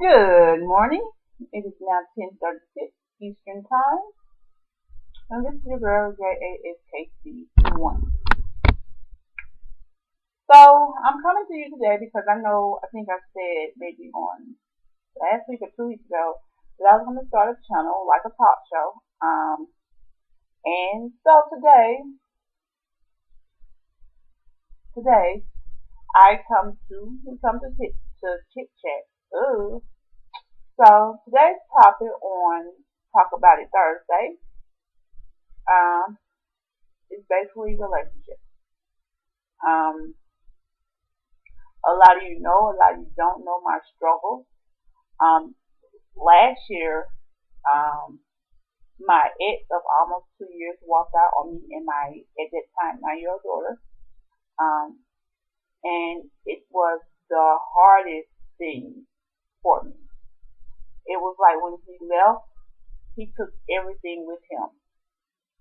Good morning. It is now 10:36 Eastern Time, and this is your girl JASKC1. So I'm coming to you today because I think I said maybe on last week or 2 weeks ago that I was going to start a channel like a talk show. And so today we come to chit chat. Ooh. So today's topic on Talk About It Thursday um, is basically relationships. Um, a lot of you know, a lot of you don't know my struggle. Um, Last year, um, my ex of almost 2 years walked out on me and my, at that time, 9-year-old daughter. Um, and it was the hardest thing for me. It was like when he left, he took everything with him.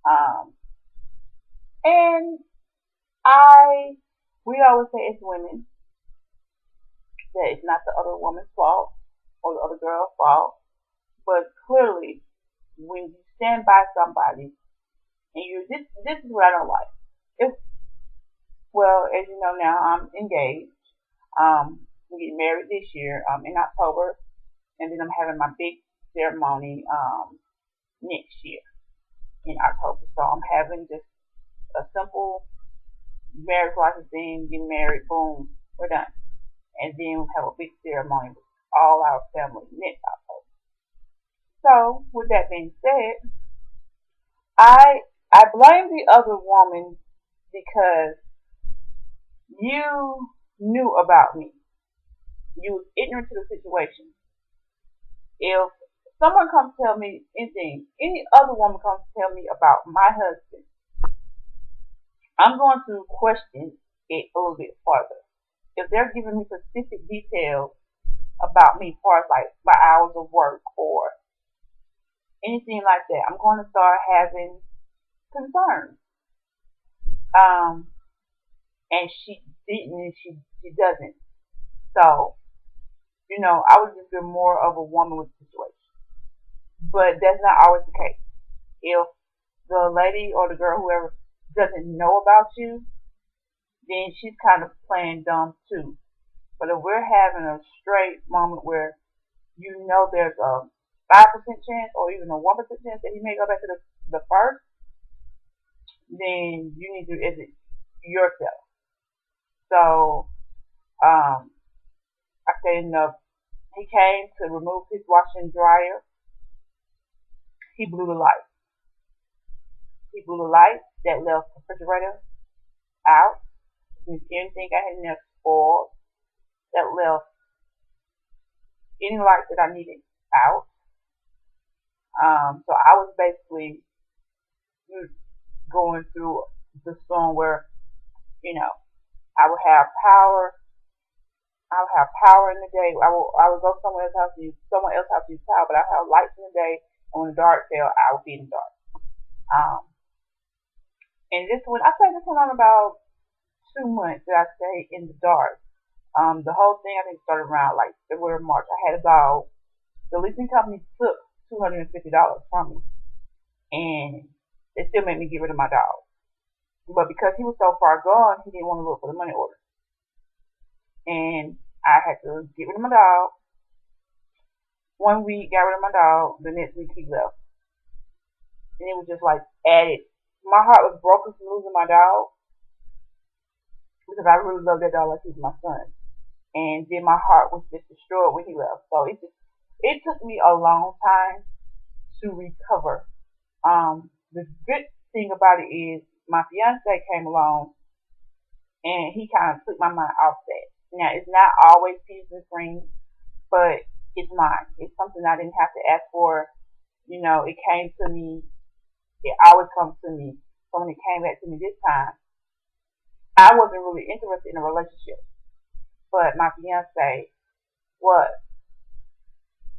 Um, and we always say as women that it's not the other woman's fault or the other girl's fault, but clearly when you stand by somebody and this is what I don't like. If well, as you know now, I'm engaged. I'm getting married this year, in October, and then I'm having my big ceremony next year in October. So I'm having just a simple marriage license thing, getting married, boom, we're done. And then we'll have a big ceremony with all our family next October. So with that being said, I I blame the other woman because you knew about me. You was ignorant to the situation. If someone comes to tell me anything, any other woman comes to tell me about my husband, I'm going to question it a little bit further. If they're giving me specific details about me, as far as like my hours of work or anything like that, I'm going to start having concerns. Um, and she didn't, and she doesn't. So I would just be more of a woman with the situation. But that's not always the case. If the lady or the girl, whoever, doesn't know about you, then she's kind of playing dumb too. But if we're having a straight moment where there's a 5% chance or even a 1% chance that he may go back to the first, then you need to exit yourself. So, I said enough. He came to remove his washer and dryer. He blew the light. He blew the light that left the refrigerator out. Anything I had in there spoiled. That left any light that I needed out. So I was basically going through the storm where, I would have power. I would have power in the day. I would go someone else house to use power, but I have lights in the day, and when the dark fell, I would be in the dark. Um, and I think this went on about 2 months that I stayed in the dark. The whole thing I think started around like February, March. I had a dog. The leasing company took $250 from me, and they still made me get rid of my dog. But because he was so far gone, he didn't want to look for the money order, and I had to get rid of my dog. One week, got rid of my dog. The next week, he left, and it was just like added. My heart was broken from losing my dog because I really love that dog like he was my son. And then my heart was just destroyed when he left. So it took me a long time to recover. The good thing about it is my fiance came along and he kind of took my mind off that. Now it's not always peaches and cream, but it's mine. It's something I didn't have to ask for. It came to me. It always comes to me. So when it came back to me this time, I wasn't really interested in a relationship, but my fiance was,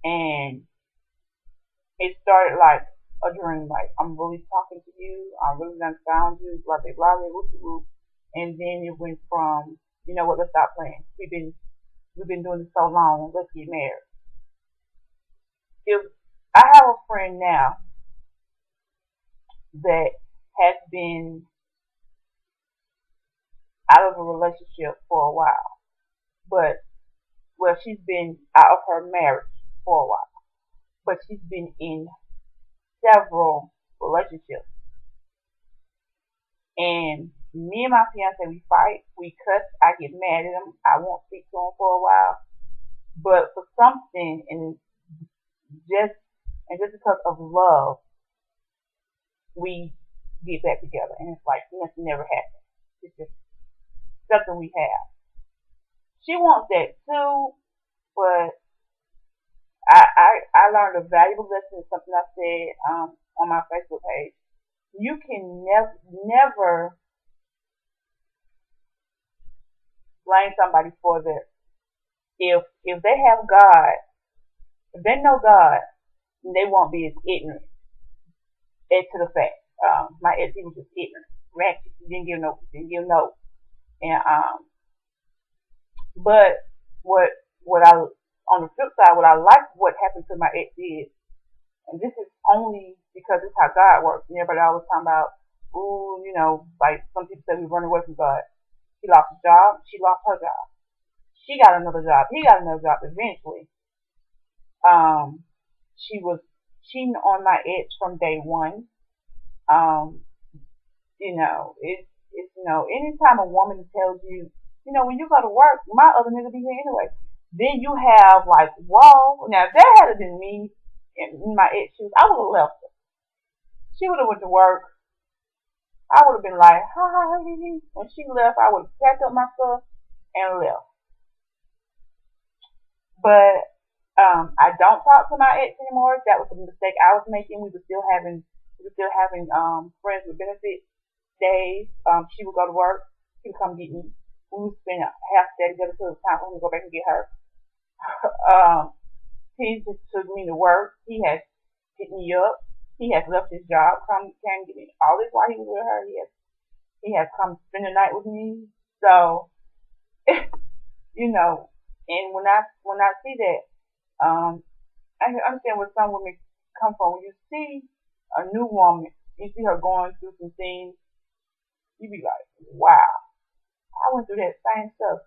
and it started like a dream. Like, I'm really talking to you. I really done found you. Blah blah blah blah blah. And then it went from, you know what? Let's stop playing. We've been doing this so long. Let's get married. if I have a friend now that has been out of a relationship for a while, but well, she's been out of her marriage for a while, but she's been in several relationships. And me and my fiance, we fight, we cuss, I get mad at him, I won't speak to him for a while. But for something, just just because of love, we get back together, and it's like nothing never happened. It's just something we have. She wants that too, but I learned a valuable lesson. Something I said on my Facebook page. You can never blame somebody for this. If they have God, if they know God, they won't be as ignorant as to the fact. My ex, he was just ignorant, ratchet. He didn't give no. And but what I on the flip side, what I like what happened to my ex is, and this is only because it's how God works. And everybody always talking about, ooh, like some people say we run away from God. He lost his job. She lost her job. She got another job. He got another job eventually. She was cheating on my ex from day one. Um, anytime a woman tells you, when you go to work, my other nigga be here anyway. Then you have like, whoa. Now if that had been me in my ex shoes, I would have left her. She would have went to work. I would have been like, hi. When she left, I would have packed up my stuff and left. But I don't talk to my ex anymore. That was a mistake I was making. We were still having friends with benefits days. She would go to work. She would come get me. We would spend half the day together till it's time for me to go back and get her. He just took me to work. He has picked me up. He has left his job, came get me all this while he was with her. He has come spend the night with me. So, and when I see that, I can understand where some women come from. When you see a new woman, you see her going through some things, you be like, wow, I went through that same stuff.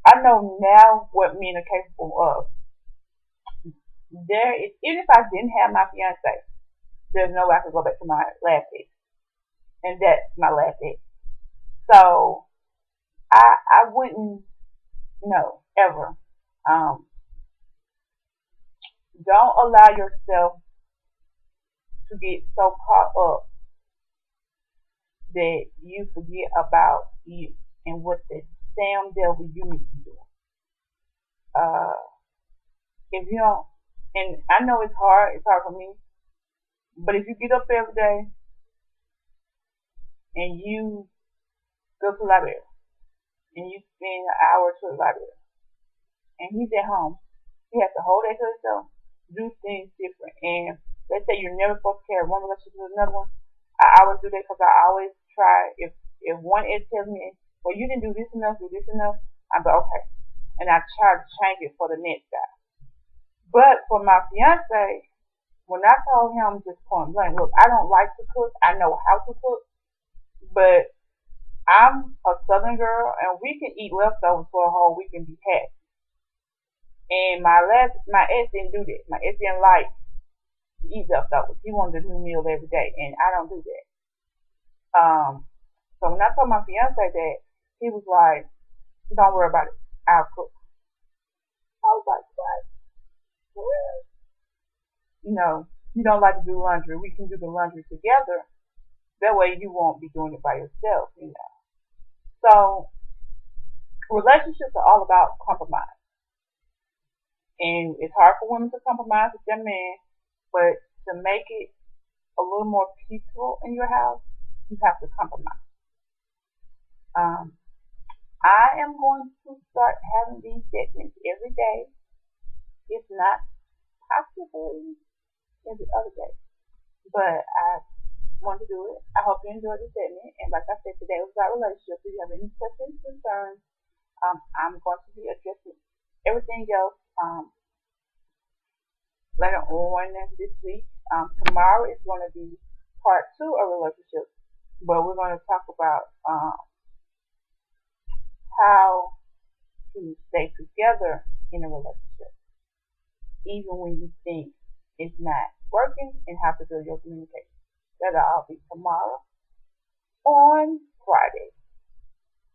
I know now what men are capable of. Even if I didn't have my fiance, there's no way I could go back to my last ex, and that's my last ex. So I wouldn't know ever. Um, don't allow yourself to get so caught up that you forget about you and what the damn devil you need to be doing. Uh, if you don't, and I know it's hard for me, but if you get up every day and you go to the library and you spend an hour to the library and he's at home, he has to hold that to himself, do things different. And let's say you're never supposed to carry one relationship to another one. I always do that because I always try. If one ex tells me, well, you didn't do this enough, I'm like, okay, and I try to change it for the next guy. But for my fiance, when I told him just point blank, look, I don't like to cook. I know how to cook, but I'm a Southern girl, and we can eat leftovers for a whole week and be happy. And my ex didn't do that. My ex didn't like to eat leftovers. He wanted a new meal every day, and I don't do that. So when I told my fiance that, he was like, "Don't worry about it. I'll cook." I was like, "What? Well, you don't like to do laundry. We can do the laundry together. That way you won't be doing it by yourself." So relationships are all about compromise. And it's hard for women to compromise with their man, but to make it a little more peaceful in your house, you have to compromise. Um, I am going to start having these segments every day, if not possibly every other day. But I want to do it. I hope you enjoyed the segment. And like I said, today was about relationships. If you have any questions, concerns, I'm going to be addressing everything else later on this week. Tomorrow is going to be part two of relationships, but we're going to talk about how to stay together in a relationship, even when you think it's not working, and how to build your communication. That'll all be tomorrow on Friday,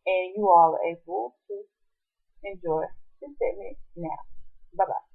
and you all are able to enjoy this segment now. Bye bye.